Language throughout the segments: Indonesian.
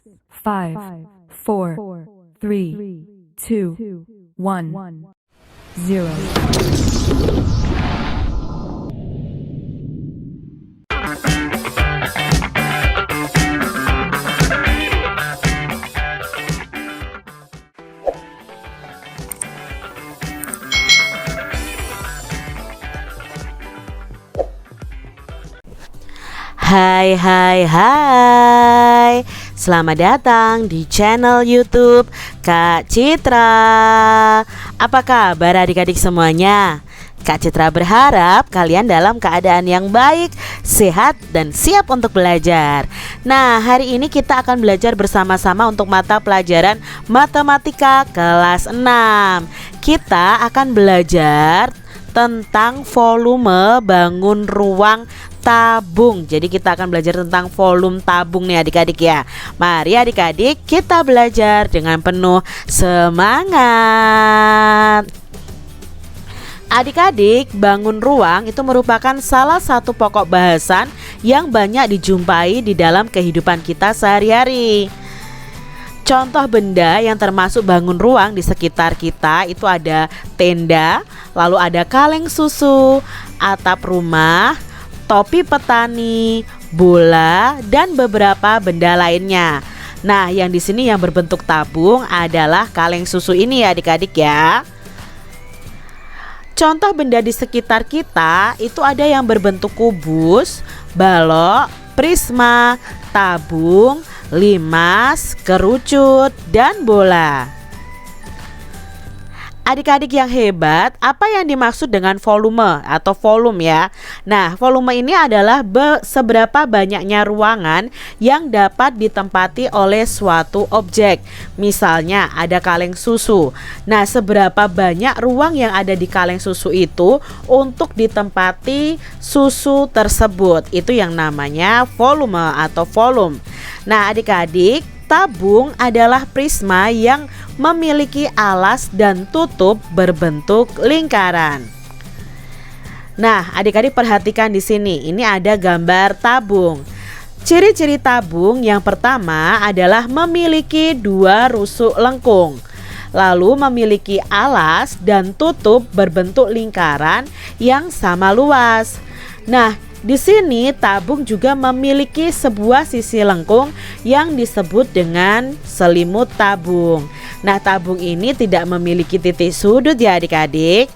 5, 4, 3, 2, 1, 0. Hai hai hai, selamat datang di channel YouTube Kak Citra. Apa kabar adik-adik semuanya? Kak Citra berharap kalian dalam keadaan yang baik, sehat, dan siap untuk belajar. Nah, hari ini kita akan belajar bersama-sama untuk mata pelajaran Matematika kelas 6. Kita akan belajar tentang volume bangun ruang tabung. Jadi kita akan belajar tentang volume tabung nih adik-adik ya. Mari adik-adik kita belajar dengan penuh semangat. Adik-adik, bangun ruang itu merupakan salah satu pokok bahasan yang banyak dijumpai di dalam kehidupan kita sehari-hari. Contoh benda yang termasuk bangun ruang di sekitar kita itu ada tenda, lalu ada kaleng susu, atap rumah, topi petani, bola, dan beberapa benda lainnya. Nah, yang di sini yang berbentuk tabung adalah kaleng susu ini ya adik-adik ya. Contoh benda di sekitar kita itu ada yang berbentuk kubus, balok, prisma, tabung, limas, kerucut, dan bola. Adik-adik yang hebat, apa yang dimaksud dengan volume atau volume ya? Nah, volume ini adalah seberapa banyaknya ruangan yang dapat ditempati oleh suatu objek. Misalnya ada kaleng susu. Nah, seberapa banyak ruang yang ada di kaleng susu itu untuk ditempati susu tersebut. Itu yang namanya volume atau volume. Nah, adik-adik, tabung adalah prisma yang memiliki alas dan tutup berbentuk lingkaran. Nah, adik-adik perhatikan di sini. Ini ada gambar tabung. Ciri-ciri tabung yang pertama adalah memiliki dua rusuk lengkung, lalu memiliki alas dan tutup berbentuk lingkaran yang sama luas. Nah, di sini tabung juga memiliki sebuah sisi lengkung yang disebut dengan selimut tabung. Nah, tabung ini tidak memiliki titik sudut ya adik-adik.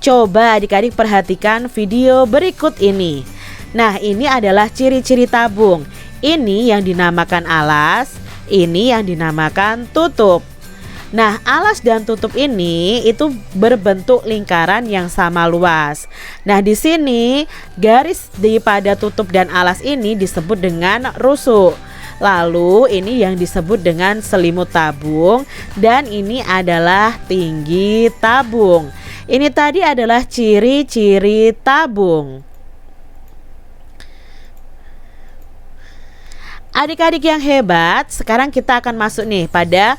Coba adik-adik perhatikan video berikut ini. Nah, ini adalah ciri-ciri tabung. Ini yang dinamakan alas, ini yang dinamakan tutup. Nah, alas dan tutup ini itu berbentuk lingkaran yang sama luas. Nah, di sini garis di pada tutup dan alas ini disebut dengan rusuk. Lalu ini yang disebut dengan selimut tabung, dan ini adalah tinggi tabung. Ini tadi adalah ciri-ciri tabung. Adik-adik yang hebat, sekarang kita akan masuk nih pada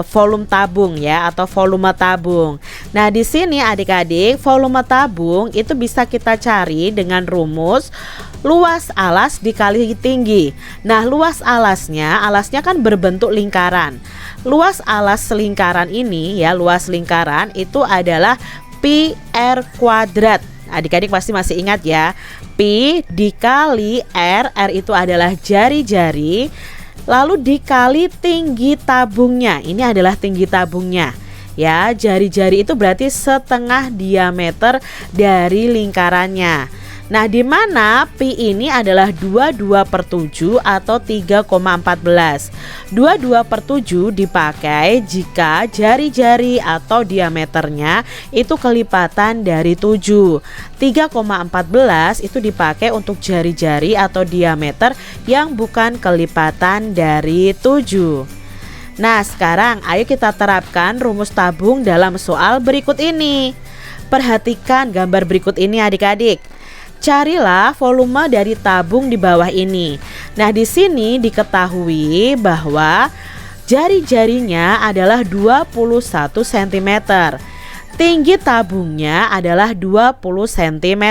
volume tabung ya, atau volume tabung. Nah, di sini adik-adik, volume tabung itu bisa kita cari dengan rumus luas alas dikali tinggi. Nah, luas alasnya kan berbentuk lingkaran. Luas alas lingkaran ini ya, luas lingkaran itu adalah pi r kuadrat. Adik-adik pasti masih ingat ya, pi dikali r, r itu adalah jari-jari, lalu dikali tinggi tabungnya. Ini adalah tinggi tabungnya ya, jari-jari itu berarti setengah diameter dari lingkarannya. Nah, di mana pi ini adalah 22/7 atau 3,14. 22/7 dipakai jika jari-jari atau diameternya itu kelipatan dari 7. 3,14 itu dipakai untuk jari-jari atau diameter yang bukan kelipatan dari 7. Nah, sekarang ayo kita terapkan rumus tabung dalam soal berikut ini. Perhatikan gambar berikut ini adik-adik. Carilah volume dari tabung di bawah ini. Nah, di sini diketahui bahwa jari-jarinya adalah 21 cm. Tinggi tabungnya adalah 20 cm.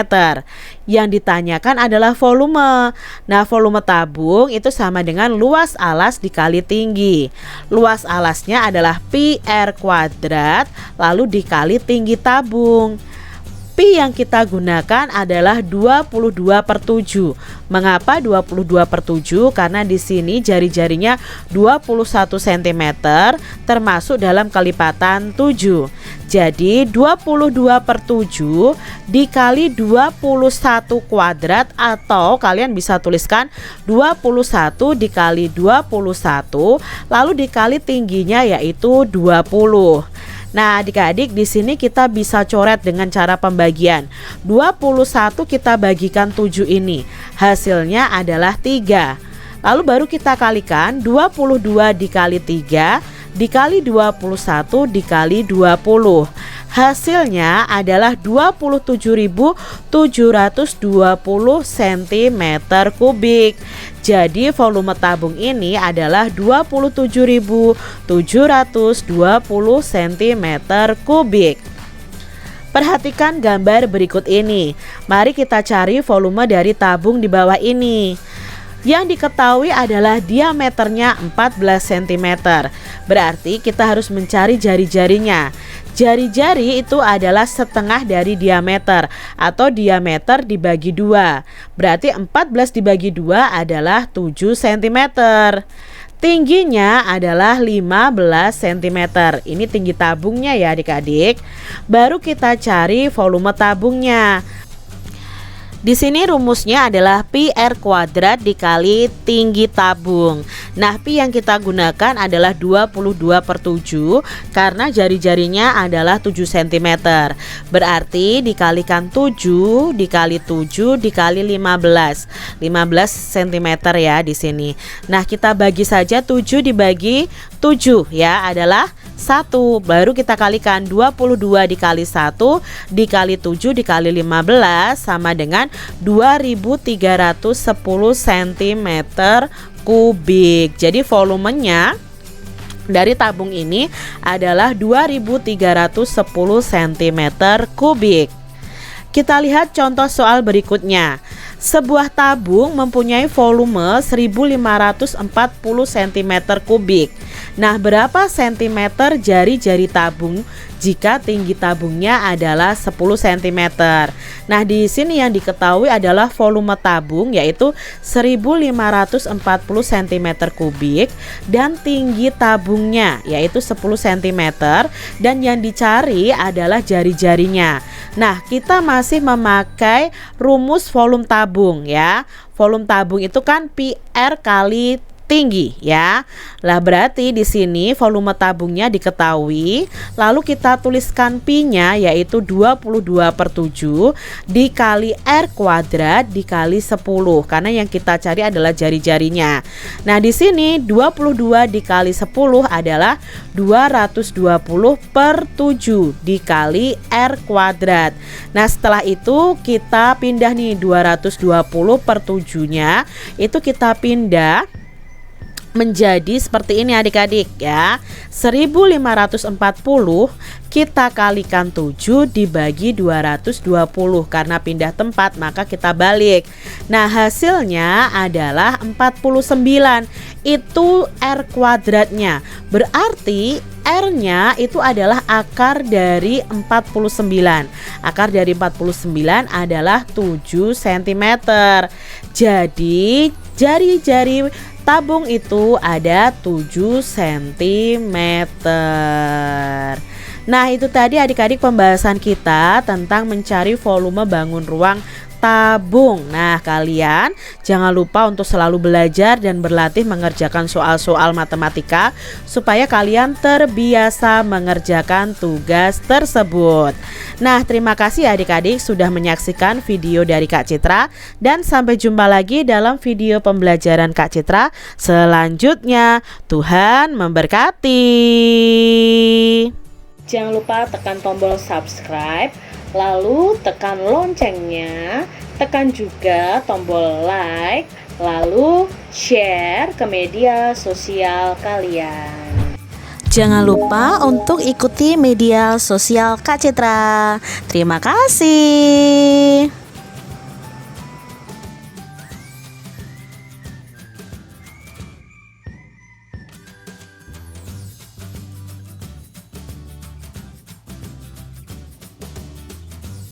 Yang ditanyakan adalah volume. Nah, volume tabung itu sama dengan luas alas dikali tinggi. Luas alasnya adalah pi R kuadrat lalu dikali tinggi tabung. Pi yang kita gunakan adalah 22/7. Mengapa 22/7? Karena di sini jari-jarinya 21 cm termasuk dalam kelipatan 7. Jadi 22/7 dikali 21 kuadrat, atau kalian bisa tuliskan 21 dikali 21 lalu dikali tingginya yaitu 20. Nah, adik-adik, di sini kita bisa coret dengan cara pembagian. 21 kita bagikan 7 ini. Hasilnya adalah 3. Lalu baru kita kalikan 22 dikali 3 dikali 21 dikali 20. Hasilnya adalah 27.720 cm kubik. Jadi volume tabung ini adalah 27.720 cm kubik. Perhatikan gambar berikut ini. Mari kita cari volume dari tabung di bawah ini. Yang diketahui adalah diameternya 14 cm. Berarti kita harus mencari jari-jarinya. Jari-jari itu adalah setengah dari diameter, atau diameter dibagi 2. Berarti 14 dibagi 2 adalah 7 cm. Tingginya adalah 15 cm. Ini tinggi tabungnya ya adik-adik. Baru kita cari volume tabungnya. Di sini rumusnya adalah pi R kuadrat dikali tinggi tabung. Nah, pi yang kita gunakan adalah 22/7 karena jari-jarinya adalah 7 cm. Berarti dikalikan 7 dikali 7 dikali 15. 15 cm ya di sini. Nah, kita bagi saja 7 dibagi 7 ya adalah 1. Baru kita kalikan 22 dikali 1 dikali 7 dikali 15 sama dengan 2310 cm kubik. Jadi volumenya dari tabung ini adalah 2310 cm kubik. Kita lihat contoh soal berikutnya. Sebuah tabung mempunyai volume 1540 cm kubik. Nah, berapa cm jari-jari tabung jika tinggi tabungnya adalah 10 cm? Nah, di sini yang diketahui adalah volume tabung yaitu 1540 cm kubik dan tinggi tabungnya yaitu 10 cm, dan yang dicari adalah jari-jarinya. Nah, kita masih memakai rumus volume tabung ya. Volume tabung itu kan pi R kali tinggi ya. Lah berarti di sini volume tabungnya diketahui, lalu kita tuliskan pi-nya yaitu 22/7 dikali R kuadrat dikali 10 karena yang kita cari adalah jari-jarinya. Nah, di sini 22 dikali 10 adalah 220/7 dikali R kuadrat. Nah, setelah itu kita pindah nih 220/7-nya itu kita pindah menjadi seperti ini adik-adik ya. 1540 kita kalikan 7 dibagi 220. Karena pindah tempat maka kita balik. Nah, hasilnya adalah 49. Itu R kuadratnya. Berarti R-nya itu adalah akar dari 49. Akar dari 49 adalah 7 cm. Jadi jari-jari tabung itu ada 7 cm. Nah, itu tadi adik-adik pembahasan kita tentang mencari volume bangun ruang tabung. Nah, kalian jangan lupa untuk selalu belajar dan berlatih mengerjakan soal-soal matematika supaya kalian terbiasa mengerjakan tugas tersebut. Nah, terima kasih adik-adik sudah menyaksikan video dari Kak Citra, dan sampai jumpa lagi dalam video pembelajaran Kak Citra selanjutnya. Tuhan memberkati. Jangan lupa tekan tombol subscribe, lalu tekan loncengnya, tekan juga tombol like, lalu share ke media sosial kalian. Jangan lupa untuk ikuti media sosial Kak Citra. Terima kasih.